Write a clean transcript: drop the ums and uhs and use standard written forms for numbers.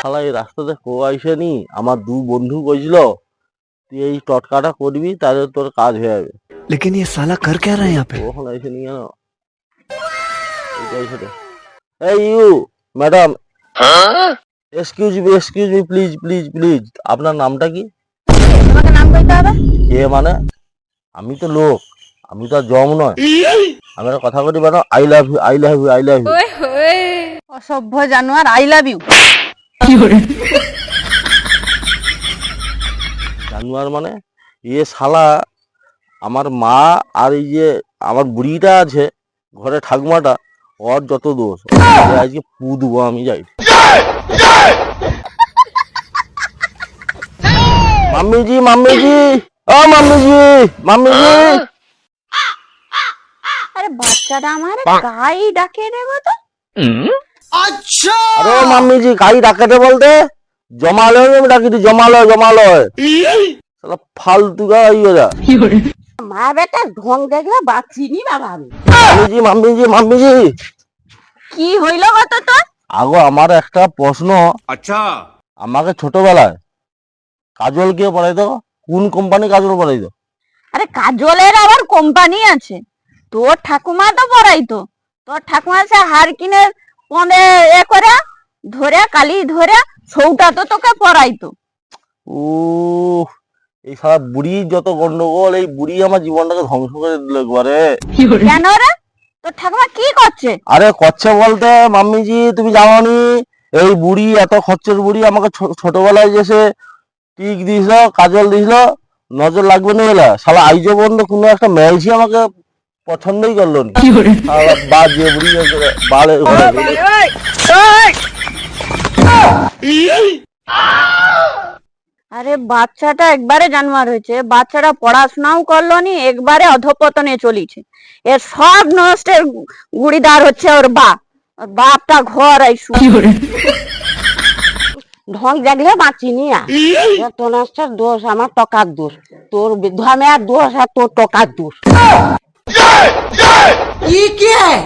শালা এই রাস্তাতে কেউ আইসেনি, আমার দু বন্ধু কইছিল তুই এই টটকাটা করবি তাহলে তোর কাজ হয়ে যাবে। लेकिन ये साला कर क्या रहा है यहाँ पे? কখন আইসেনি কেন? এইটাই সেটা। এই you madam, excuse me please please please, আপনার নামটা কি? তোমাকে নাম কইতে হবে? কে মানে? আমি তো লোক, আমি তো আর জম নয়। আমি একটা কথা বলি madam, I love you I love you I love you. অসভ্য জানোয়ার, আই লাভ ইউ। জানুয়ার মানে শালা আমার মা আর এই যে আমার বুড়িটা আছে ঘরে ঠাকুমাটা, ওর যত দোষ, আজকে পু দেবো আমি যাই। মাম্মিজি মাম্মিজি ও মাম্মিজি মাম্মিজি। আরে বাচ্চাটা আমার গাই ডাকে রে গো। তো अच्छा আরে মাম্মিজি কাই ডাকাতে বলতে জমালয় আমি ডাকি, জমালয় জমালয়। শালা ফালতু গাই ওরা। মা বেটা ঢং দেখলে বাঁচিনি বাবা আমি। মাম্মিজি মাম্মিজি মাম্মিজি। কি হইল কত তোর? আগো আমার একটা প্রশ্ন। अच्छा আমাকে ছোটবেলায় কাজল কে পড়াইতো? কোন কোম্পানি কাজল পড়াইতো? আরে কাজলের আবার কোম্পানি আছে? তোর ঠাকুমা তো পড়াইতো। তোর ঠাকুমা সে হার কিনে পনে করে ধরে কালি ধরে সৌটা তো তোকে পড়াইতো। ও এই সারা বুড়ি যত গন্ডগোল, এই বুড়ি আমার জীবনটাকে ধ্বংস করে দিল একবারে। কেন রে? তোর ঠাকুমা কি করছে? আরে করছে বলতে মাম্মিজি তুমি জানোনি, এই বুড়ি এত খরচের বুড়ি আমাকে ছোটবেলায় যে সে টিক দিয়েছিল, কাজল দিয়েছিল, নজর লাগবে না বলে শালা আইজো বন্ধ কোনো একটা মেয়েছি আমাকে পছন্দই করলো না। শালা বাজে বুড়ি বালে আরে বাচ্চাটা একবারে জানোয়ার হয়েছে। বাচ্চাটা পড়াশোনাও করলো নি, একবারে অধপতনে চলিছে। এর সব নষ্টের গুড়িদার হচ্ছে ওর বাপ। ওর বাপটা ঘর আইসু ঢং জাগলে বাঁচিনি। তোর নষ্টের দোষ আমার টকার দোষ, তোর বিধবা মেয়ের দোষ আর তোর টকার দোষ। ये क्या है?